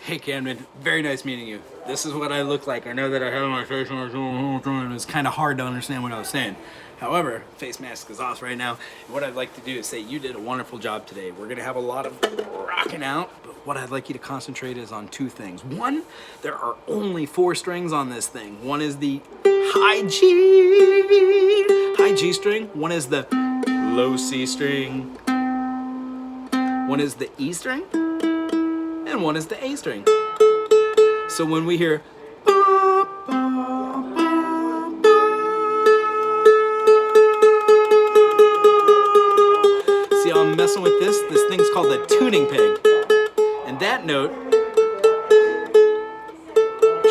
Hey Camden, very nice meeting you. This is what I look like. I know that I have my face mask on the whole time. It's kind of hard to understand what I was saying. However, face mask is off right now. And what I'd like to do is say you did a wonderful job today. We're gonna have a lot of rocking out, but what I'd like you to concentrate is on two things. One, there are only 4 strings on this thing. One is the high G string. One is the low C string. One is the E string. And one is the A string. So when we hear see how I'm messing with this? This thing's called the tuning peg. And that note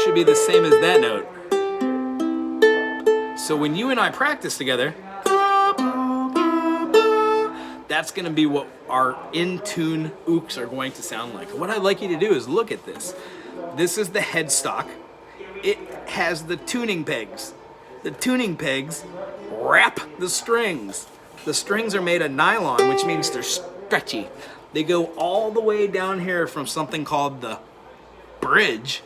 should be the same as that note. So when you and I practice together, that's gonna be what our in-tune ooks are going to sound like. What I'd like you to do is look at this. This is the headstock. It has the tuning pegs. The tuning pegs wrap the strings. The strings are made of nylon, which means they're stretchy. They go all the way down here from something called the bridge,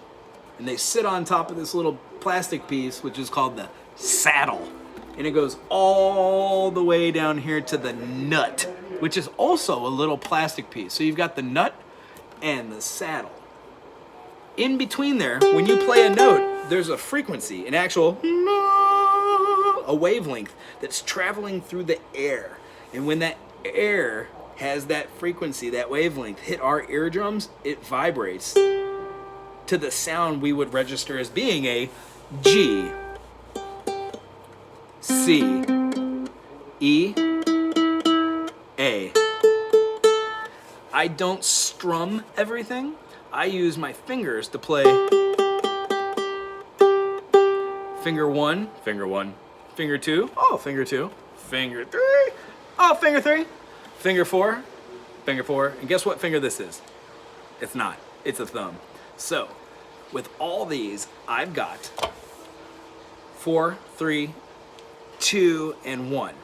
and they sit on top of this little plastic piece, which is called the saddle. And it goes all the way down here to the nut, which is also a little plastic piece. So you've got the nut and the saddle. In between there, when you play a note, there's a frequency, an actual, a wavelength that's traveling through the air. And when that air has that frequency, that wavelength, hit our eardrums, it vibrates to the sound we would register as being a G, C, E, A. I don't strum everything. I use my fingers to play finger 1, finger 1, finger 2, oh, finger 2, finger 3, oh, finger 3, finger 4, finger 4, and guess what finger this is? It's not, it's a thumb. So, with all these, I've got 4, 3, 2, and 1.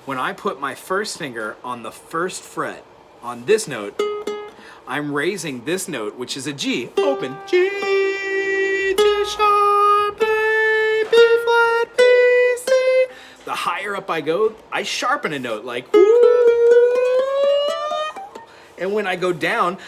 When I put my first finger on the first fret on this note, I'm raising this note, which is a G, open, G, G sharp, A, B flat, B, C. The higher up I go, I sharpen a note like woo. And when I go down,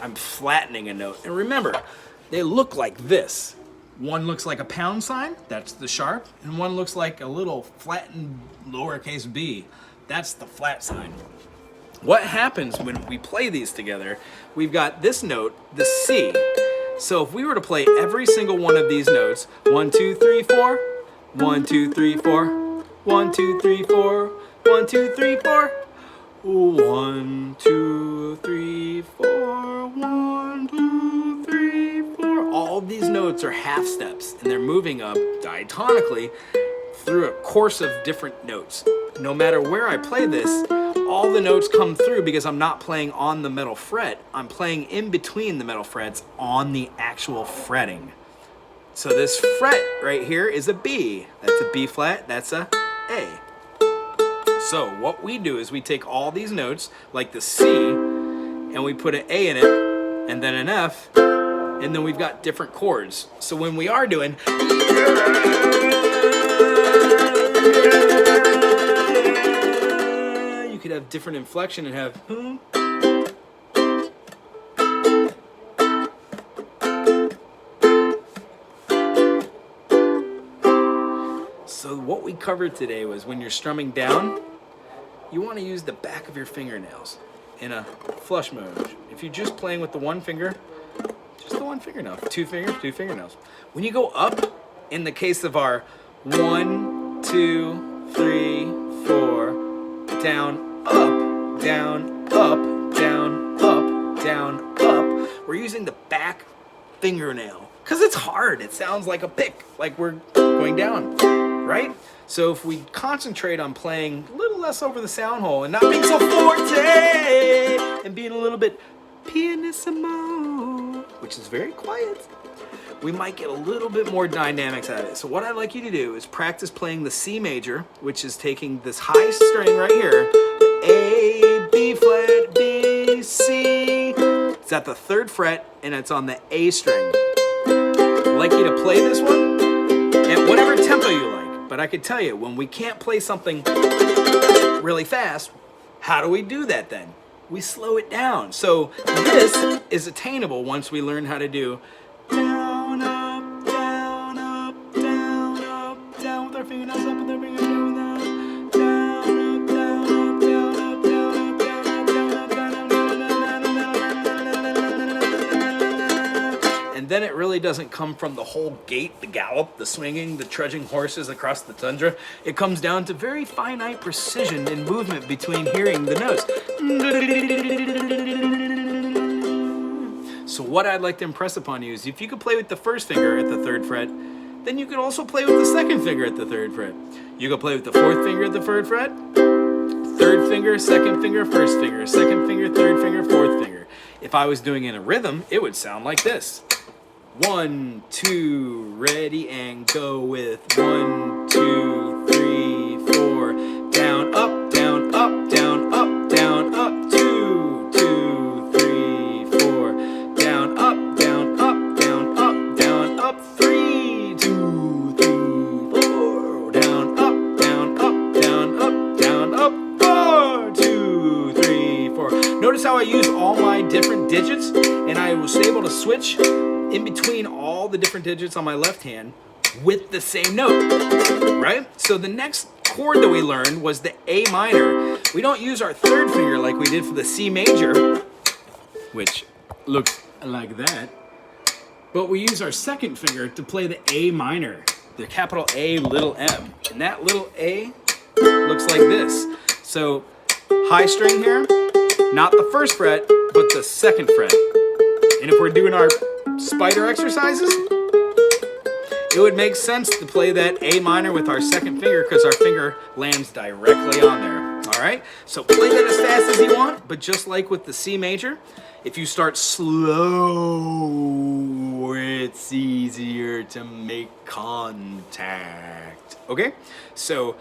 I'm flattening a note. And remember, they look like this. One looks like a pound sign, that's the sharp, and one looks like a little flattened lowercase b, that's the flat sign. What happens when we play these together, we've got this note, the C. So if we were to play every single one of these notes, 1, 2, 3, 4, 1, 2, 3, 4, 1, 2, 3, 4, 1, 2, 3, 4, 1, 2, 3, 4, 1, 2, 3, 4. All these notes are half steps and they're moving up diatonically through a course of different notes. No matter where I play this, all the notes come through because I'm not playing on the middle fret. I'm playing in between the middle frets on the actual fretting. So this fret right here is a B. That's a B flat, that's a A. So what we do is we take all these notes, like the C, and we put an A in it, and then an F, and then we've got different chords. So when we are doing, you could have different inflection and have, so what we covered today was when you're strumming down, you want to use the back of your fingernails in a flush mode. If you're just playing with the one finger, just the one fingernail. 2 fingers, 2 fingernails. When you go up, in the case of our 1, 2, 3, 4, down, up, down, up, down, up, down, up, we're using the back fingernail. Because it's hard. It sounds like a pick, like we're going down, right? So if we concentrate on playing a little less over the sound hole and not being so forte and being a little bit pianissimo, which is very quiet, we might get a little bit more dynamics out of it. So what I'd like you to do is practice playing the C major, which is taking this high string right here, the A, B flat, B, C, It's at the 3rd fret and it's on the A string. I'd like you to play this one at whatever tempo you like. But I could tell you, when we can't play something really fast, how do we do that then? We slow it down. So this is attainable once we learn how to do down, up, down, up, down, up, down, with our fingernails up and their fingernails down, down, up, down, up, down, up, down, up, down, up, down, up, down, up, down. And then it really doesn't come from the whole gait, the gallop, the swinging, the trudging horses across the tundra. It comes down to very finite precision and movement between hearing the notes. So what I'd like to impress upon you is if you could play with the 1st finger at the 3rd fret, then you could also play with the 2nd finger at the 3rd fret. You could play with the 4th finger at the 3rd fret, 3rd finger, 2nd finger, 1st finger, 2nd finger, 3rd finger, 4th finger. If I was doing it in a rhythm, it would sound like this. 1, 2, ready and go with 1, 2, 3, 4. Down, up, down, up, down, up, down, up. 2, 2, 3, 4. Down, up, down, up, down, up, down, up. 3, 2, 3, 4. Down, up, down, up, down, up, down, up. 4, 2, 3, 4. Notice how I use all my different digits, and I was able to switch in between all the different digits on my left hand with the same note, right? So the next chord that we learned was the A minor. We don't use our 3rd finger like we did for the C major, which looks like that, but we use our 2nd finger to play the A minor, the capital A, little m. And that little A looks like this. So high string here, not the 1st fret, but the 2nd fret. And if we're doing our spider exercises, it would make sense to play that A minor with our 2nd finger because our finger lands directly on there. All right? So play that as fast as you want, but just like with the C major, if you start slow, it's easier to make contact. Okay? So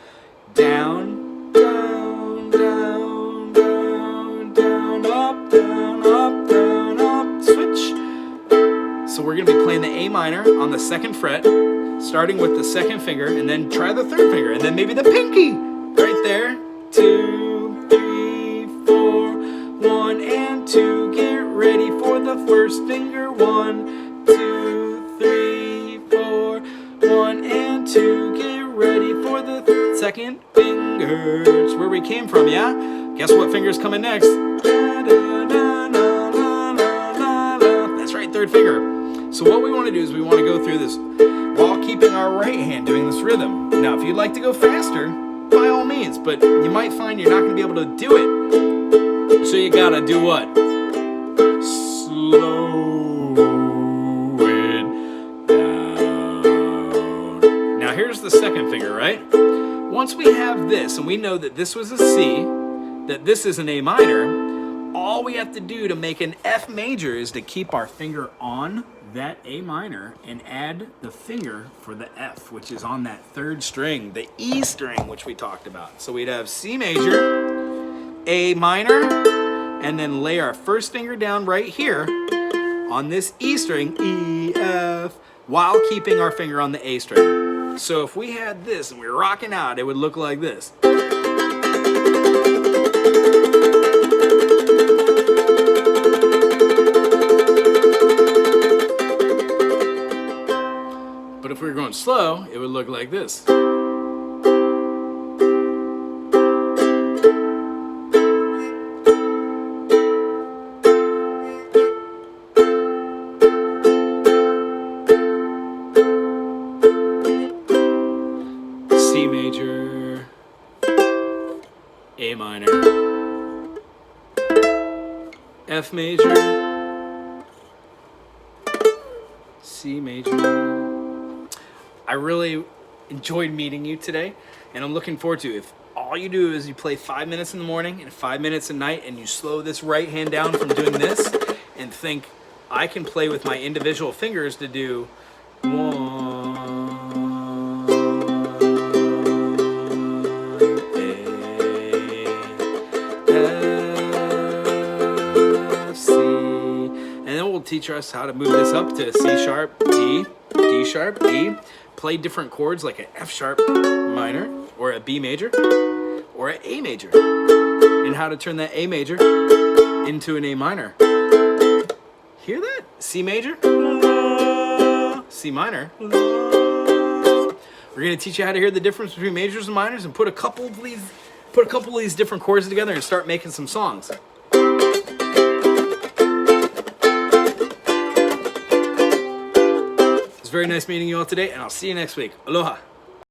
down, down, down, down, down, up, down, up, down, up, switch. So we're going to be playing the A minor on the 2nd fret, starting with the 2nd finger, and then try the 3rd finger, and then maybe the pinky right there. 2, 3, 4, 1 and 2. Get ready for the 1st finger. 1, 2, 3, 4, 1 and 2. Get ready for the 2nd finger. It's where we came from, yeah? Guess what finger's coming next? That's right, 3rd finger. So what we want to do is we want to go through this while keeping our right hand doing this rhythm. Now, if you'd like to go faster, by all means, but you might find you're not going to be able to do it. So you got to do what? Slow it down. Now, here's the 2nd finger, right? Once we have this, and we know that this was a C, that this is an A minor, all we have to do to make an F major is to keep our finger on that A minor and add the finger for the F, which is on that 3rd string, the E string, which we talked about. So we'd have C major, A minor, and then lay our 1st finger down right here on this E string, E, F, while keeping our finger on the A string. So if we had this and we were rocking out, it would look like this. But if we were going slow, it would look like this. C major, A minor, F major, C major. I really enjoyed meeting you today, and I'm looking forward to it. If all you do is you play 5 minutes in the morning and 5 minutes at night, and you slow this right hand down from doing this, and think, I can play with my individual fingers to do 1, A, F, C, teach us how to move this up to C sharp, D, D sharp, E, play different chords like an F sharp minor, or a B major, or an A major, and how to turn that A major into an A minor. Hear that? C major, C minor. We're gonna teach you how to hear the difference between majors and minors and put a couple of these different chords together and start making some songs. It's very nice meeting you all today, and I'll see you next week. Aloha.